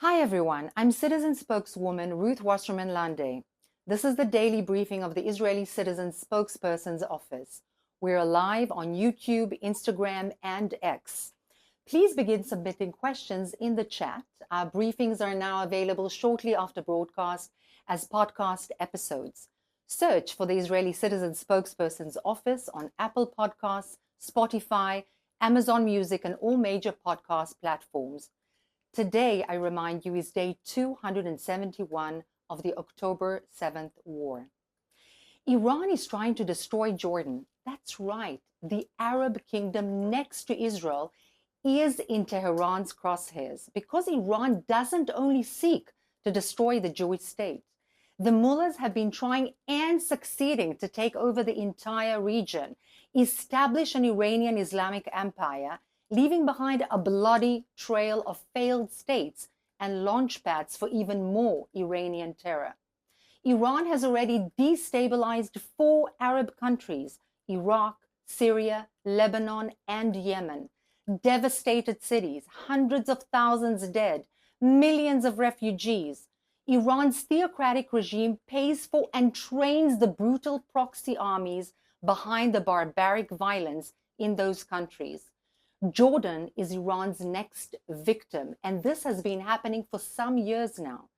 Hi everyone, I'm Citizen Spokeswoman Ruth Wasserman Lande. This is the daily briefing of the Israeli Citizen Spokesperson's Office. We're live on YouTube, Instagram, and X. Please begin submitting questions in the chat. Our briefings are now available shortly after broadcast as podcast episodes. Search for the Israeli Citizen Spokesperson's Office on Apple Podcasts, Spotify, Amazon Music, and all major podcast platforms. Today, I remind you, is day 271 of the October 7th war. Iran is trying to destroy Jordan. That's right. The Arab kingdom next to Israel is in Tehran's crosshairs because Iran doesn't only seek to destroy the Jewish state. The mullahs have been trying and succeeding to take over the entire region, establish an Iranian Islamic empire, leaving behind a bloody trail of failed states and launchpads for even more Iranian terror. Iran has already destabilized 4 Arab countries: Iraq, Syria, Lebanon, and Yemen. Devastated cities, hundreds of thousands dead, millions of refugees. Iran's theocratic regime pays for and trains the brutal proxy armies behind the barbaric violence in those countries. Jordan is Iran's next victim, and this has been happening for some years now.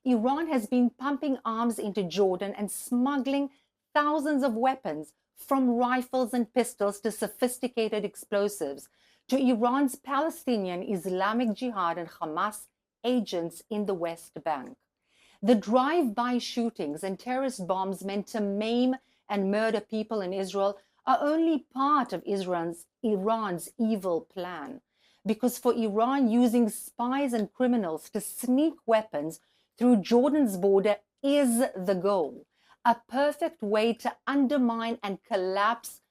Iran has been pumping arms into Jordan and smuggling thousands of weapons, from rifles and pistols to sophisticated explosives, to Iran's Palestinian Islamic Jihad and Hamas agents in the West Bank. The drive-by shootings and terrorist bombs meant to maim and murder people in Israel are only part of Iran's evil plan. Because for Iran, using spies and criminals to sneak weapons through Jordan's border is the goal, a perfect way to undermine and collapse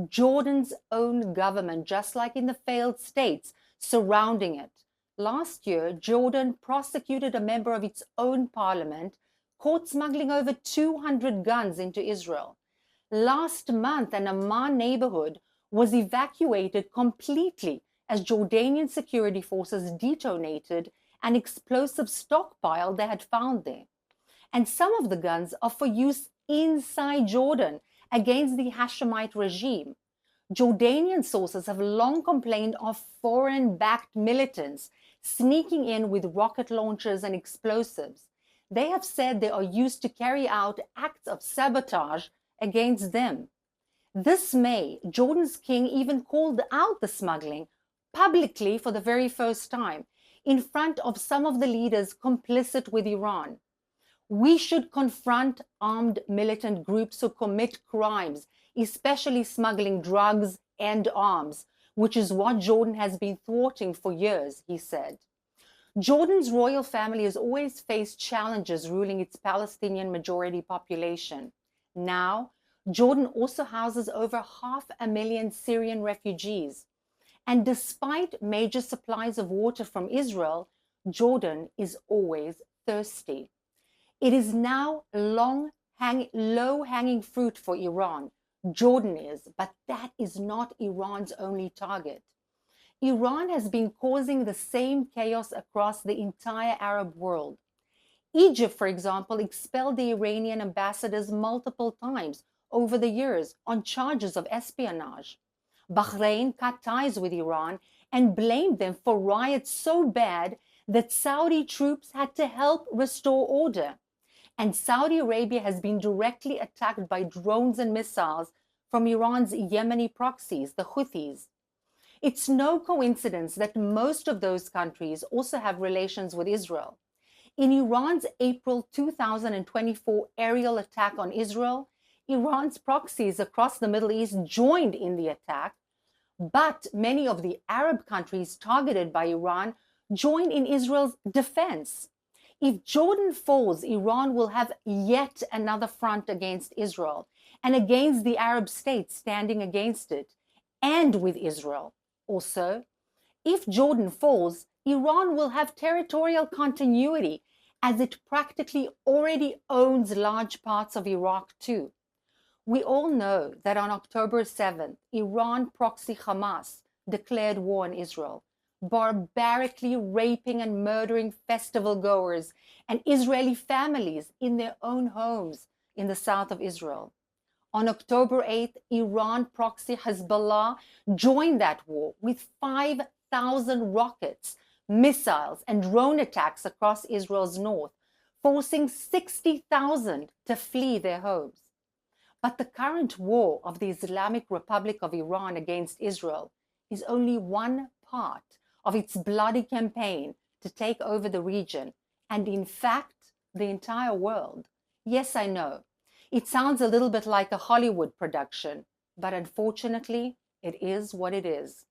Jordan's own government, just like in the failed states surrounding it. Last year, Jordan prosecuted a member of its own parliament caught smuggling over 200 guns into Israel. Last month, an Amman neighborhood was evacuated completely as Jordanian security forces detonated an explosive stockpile they had found there. And some of the guns are for use inside Jordan against the Hashemite regime. Jordanian sources have long complained of foreign-backed militants sneaking in with rocket launchers and explosives. They have said they are used to carry out acts of sabotage against them. This May, Jordan's king even called out the smuggling publicly for the very first time in front of some of the leaders complicit with Iran. We should confront armed militant groups who commit crimes, especially smuggling drugs and arms, which is what Jordan has been thwarting for years, he said. Jordan's royal family has always faced challenges ruling its Palestinian majority population. Now, Jordan also houses over 500,000 Syrian refugees. And despite major supplies of water from Israel, Jordan is always thirsty. It is now low-hanging fruit for Iran. Jordan is, but that is not Iran's only target. Iran has been causing the same chaos across the entire Arab world. Egypt, for example, expelled the Iranian ambassadors multiple times over the years on charges of espionage. Bahrain cut ties with Iran and blamed them for riots so bad that Saudi troops had to help restore order. And Saudi Arabia has been directly attacked by drones and missiles from Iran's Yemeni proxies, the Houthis. It's no coincidence that most of those countries also have relations with Israel. In Iran's April 2024 aerial attack on Israel, Iran's proxies across the Middle East joined in the attack, but many of the Arab countries targeted by Iran joined in Israel's defense. If Jordan falls, Iran will have yet another front against Israel and against the Arab states standing against it, and with Israel. Also, if Jordan falls, Iran will have territorial continuity, as it practically already owns large parts of Iraq too. We all know that on October 7th, Iran proxy Hamas declared war on Israel. barbarically raping and murdering festival goers and Israeli families in their own homes in the south of Israel. On October 8th, Iran proxy Hezbollah joined that war with 5,000 rockets, missiles, and drone attacks across Israel's north, forcing 60,000 to flee their homes. But the current war of the Islamic Republic of Iran against Israel is only one part of its bloody campaign to take over the region and, in fact, the entire world. Yes, I know. It sounds a little bit like a Hollywood production, but unfortunately, it is what it is.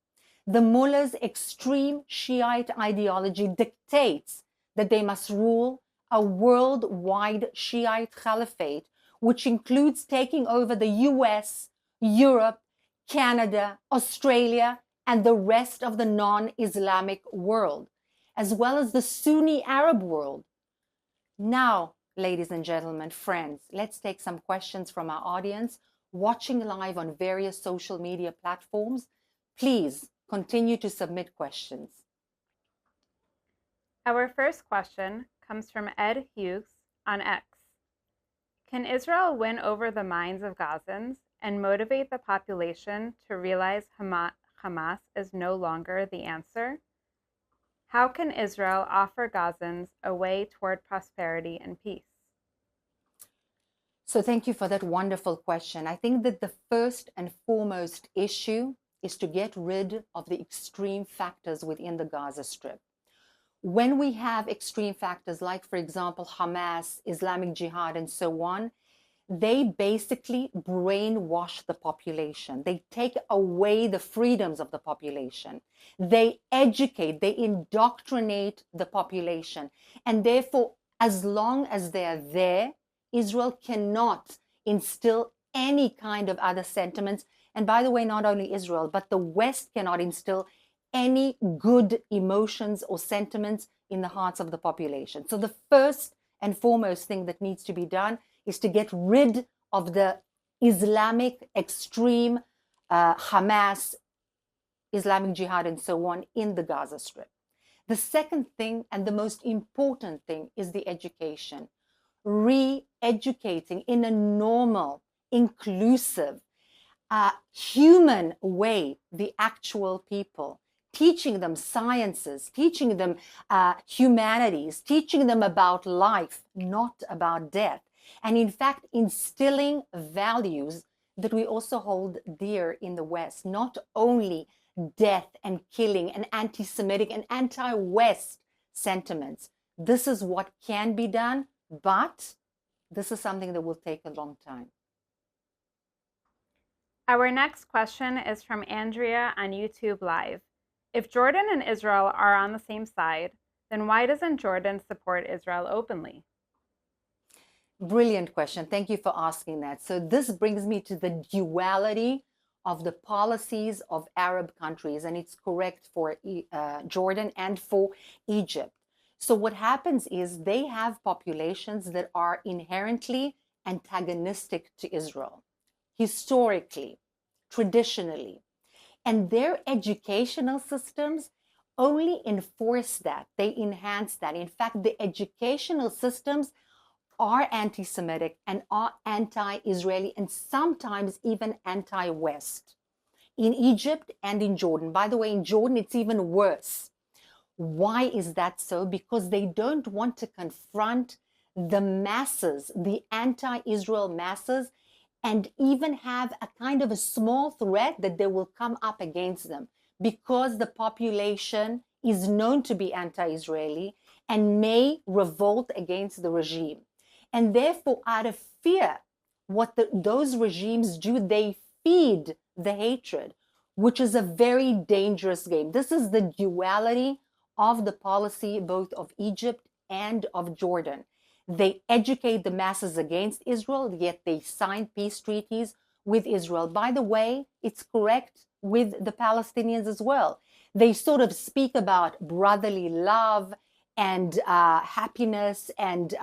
The mullah's extreme Shiite ideology dictates that they must rule a worldwide Shiite caliphate, which includes taking over the US, Europe, Canada, Australia, and the rest of the non-Islamic world, as well as the Sunni Arab world. Now, ladies and gentlemen, friends, let's take some questions from our audience watching live on various social media platforms. Please continue to submit questions. Our first question comes from Ed Hughes on X. Can Israel win over the minds of Gazans and motivate the population to realize Hamas is no longer the answer? How can Israel offer Gazans a way toward prosperity and peace? So thank you for that wonderful question. I think that the first and foremost issue is to get rid of the extreme factors within the Gaza Strip. When we have extreme factors like, for example, Hamas, Islamic Jihad, and so on, they basically brainwash the population. They take away the freedoms of the population. They educate, they indoctrinate the population. And therefore, as long as they're there, Israel cannot instill any kind of other sentiments. And by the way, not only Israel, but the West cannot instill any good emotions or sentiments in the hearts of the population. So the first and foremost thing that needs to be done is to get rid of the Islamic extreme Hamas, Islamic Jihad, and so on in the Gaza Strip. The second thing and the most important thing is the education. Re-educating in a normal, inclusive, human way the actual people, teaching them sciences, teaching them humanities, teaching them about life, not about death. And in fact, instilling values that we also hold dear in the West, not only death and killing and anti-Semitic and anti-West sentiments. This is what can be done, but this is something that will take a long time. Our next question is from Andrea on YouTube Live. If Jordan and Israel are on the same side, then why doesn't Jordan support Israel openly? Brilliant question. Thank you for asking that. So this brings me to the duality of the policies of Arab countries, and it's correct for Jordan and for Egypt. So what happens is they have populations that are inherently antagonistic to Israel, historically, traditionally. And their educational systems only enforce that. They enhance that. In fact, the educational systems are anti-Semitic and are anti-Israeli and sometimes even anti-West in Egypt and in Jordan. By the way, in Jordan, it's even worse. Why is that so? Because they don't want to confront the masses, the anti-Israel masses, and even have a kind of a small threat that they will come up against them because the population is known to be anti-Israeli and may revolt against the regime. And therefore, out of fear, what those regimes do, they feed the hatred, which is a very dangerous game. This is the duality of the policy both of Egypt and of Jordan. They educate the masses against Israel, yet they sign peace treaties with Israel. By the way, it's correct with the Palestinians as well. They sort of speak about brotherly love and happiness and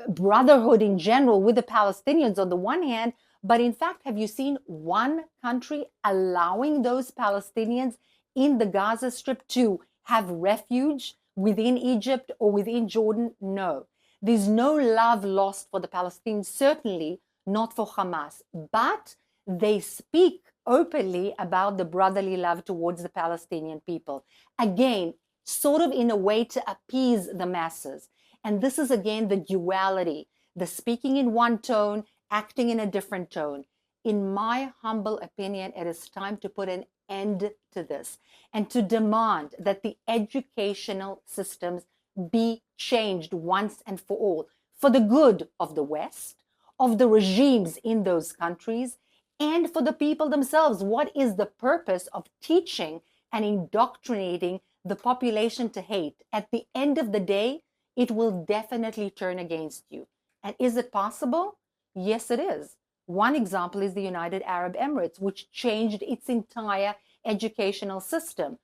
brotherhood in general with the Palestinians on the one hand, but in fact, have you seen one country allowing those Palestinians in the Gaza Strip to have refuge within Egypt or within Jordan? No. There's no love lost for the Palestinians, certainly not for Hamas, but they speak openly about the brotherly love towards the Palestinian people. Again, sort of in a way to appease the masses. And this is again the duality, the speaking in one tone, acting in a different tone. In my humble opinion, it is time to put an end to this and to demand that the educational systems be changed once and for all, for the good of the West, of the regimes in those countries, and for the people themselves. What is the purpose of teaching and indoctrinating the population to hate? At the end of the day, it will definitely turn against you. And is it possible? Yes, it is. One example is the United Arab Emirates, which changed its entire educational system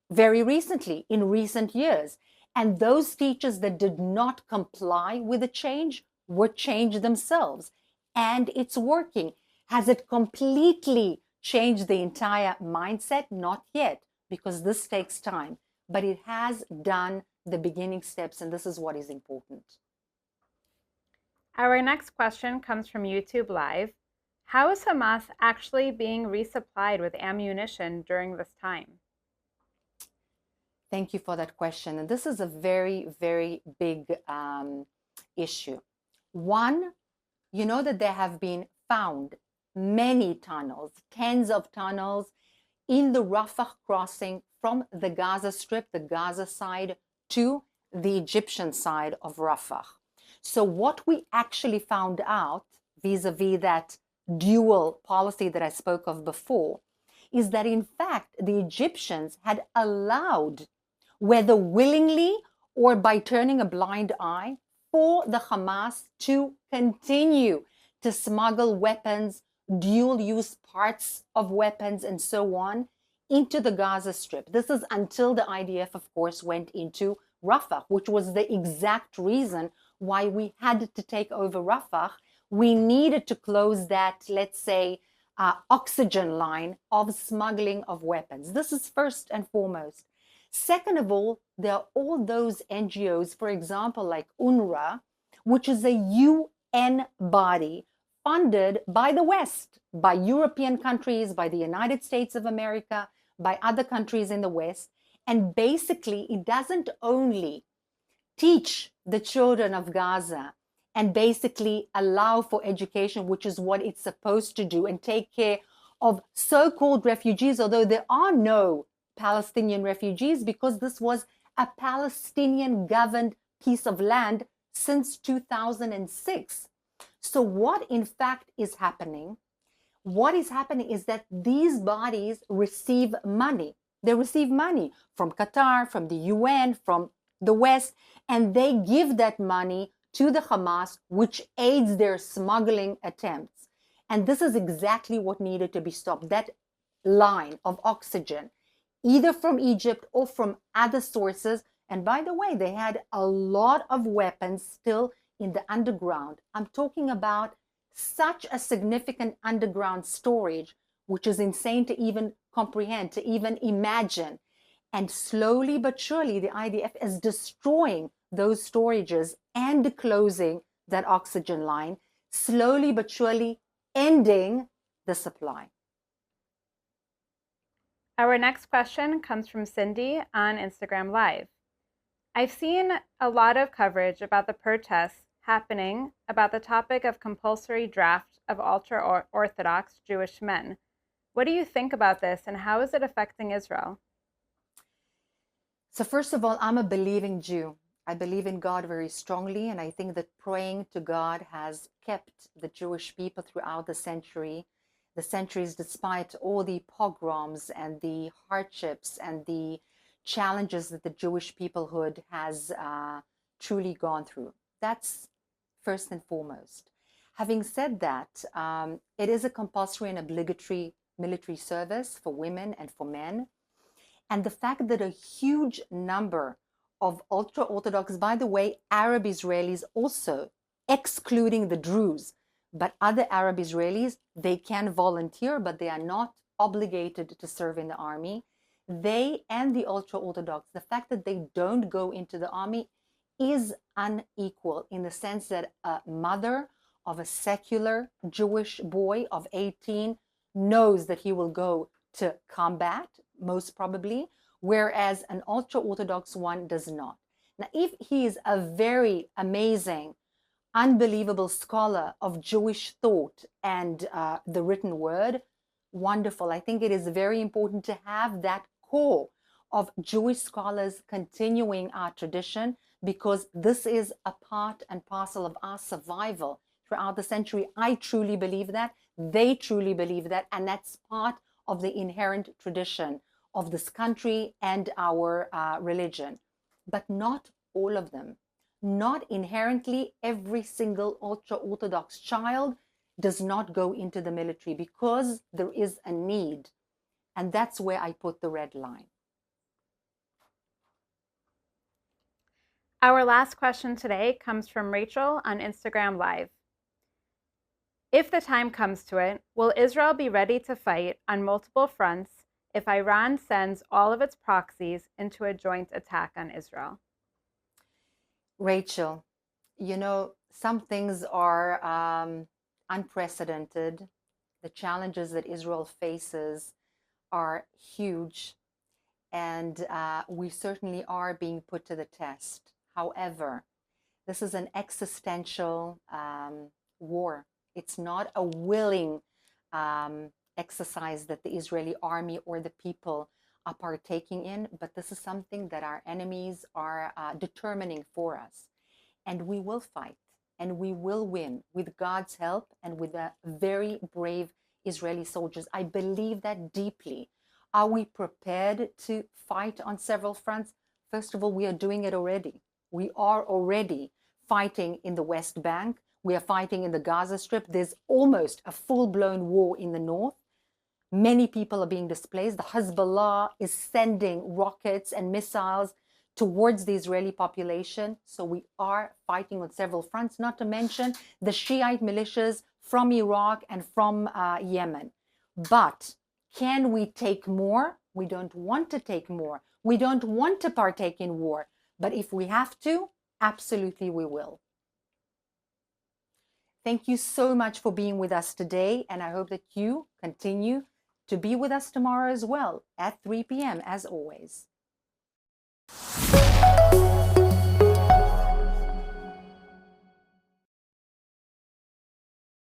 very recently, in recent years. And those teachers that did not comply with the change were changed themselves. And it's working. Has it completely changed the entire mindset? Not yet, because this takes time. But it has done the beginning steps, and this is what is important. Our next question comes from YouTube Live. How is Hamas actually being resupplied with ammunition during this time? Thank you for that question. And this is a very, very big issue. One, you know that there have been found many tunnels, tens of tunnels in the Rafah crossing from the Gaza Strip, the Gaza side, to the Egyptian side of Rafah. So what we actually found out vis-a-vis that dual policy that I spoke of before is that in fact the Egyptians had allowed, whether willingly or by turning a blind eye, for the Hamas to continue to smuggle weapons, dual-use parts of weapons, and so on into the Gaza Strip. This is until the IDF, of course, went into Rafah, which was the exact reason why we had to take over Rafah. We needed to close that, let's say, oxygen line of smuggling of weapons. This is first and foremost. Second of all, there are all those NGOs, for example, like UNRWA, which is a UN body funded by the West, by European countries, by the United States of America, by other countries in the West. And basically, it doesn't only teach the children of Gaza and basically allow for education, which is what it's supposed to do, and take care of so-called refugees, although there are no Palestinian refugees, because this was a Palestinian governed piece of land since 2006. So what in fact is happening? What is happening is that these bodies receive money. They receive money from Qatar, from the UN, from the West, and they give that money to the Hamas, which aids their smuggling attempts. And this is exactly what needed to be stopped, that line of oxygen, either from Egypt or from other sources. And by the way, they had a lot of weapons still in the underground. I'm talking about such a significant underground storage, which is insane to even comprehend, to even imagine. And slowly but surely, the IDF is destroying those storages and closing that oxygen line, slowly but surely ending the supply. Our next question comes from Cindy on Instagram Live. I've seen a lot of coverage about the protests happening about the topic of compulsory draft of ultra-Orthodox Jewish men. What do you think about this, and how is it affecting Israel? So first of all, I'm a believing Jew. I believe in God very strongly, and I think that praying to God has kept the Jewish people throughout the centuries, despite all the pogroms and the hardships and the challenges that the Jewish peoplehood has truly gone through. That's first and foremost. Having said that, it is a compulsory and obligatory military service for women and for men. And the fact that a huge number of ultra-Orthodox, by the way, Arab Israelis also, excluding the Druze, but other Arab Israelis, they can volunteer, but they are not obligated to serve in the army. they and the ultra-Orthodox, the fact that they don't go into the army is unequal in the sense that a mother of a secular Jewish boy of 18 knows that he will go to combat, most probably, whereas an ultra-Orthodox one does not. Now, if he is a very amazing, unbelievable scholar of Jewish thought and the written word, wonderful. I think it is very important to have that core of Jewish scholars continuing our tradition, because this is a part and parcel of our survival throughout the century. I truly believe that. They truly believe that. And that's part of the inherent tradition of this country and our religion. But not all of them. Not inherently every single ultra-Orthodox child does not go into the military, because there is a need. And that's where I put the red line. Our last question today comes from Rachel on Instagram Live. If the time comes to it, will Israel be ready to fight on multiple fronts if Iran sends all of its proxies into a joint attack on Israel? Rachel, you know, some things are unprecedented. The challenges that Israel faces are huge, and we certainly are being put to the test. However, this is an existential war. It's not a willing exercise that the Israeli army or the people are partaking in, but this is something that our enemies are determining for us. And we will fight, and we will win with God's help and with the very brave Israeli soldiers. I believe that deeply. Are we prepared to fight on several fronts? First of all, we are doing it already. We are already fighting in the West Bank. We are fighting in the Gaza Strip. There's almost a full-blown war in the north. Many people are being displaced. The Hezbollah is sending rockets and missiles towards the Israeli population. So we are fighting on several fronts, not to mention the Shiite militias from Iraq and from Yemen. But can we take more? We don't want to take more. We don't want to partake in war. But if we have to, absolutely we will. Thank you so much for being with us today, and I hope that you continue to be with us tomorrow as well at 3 p.m. as always.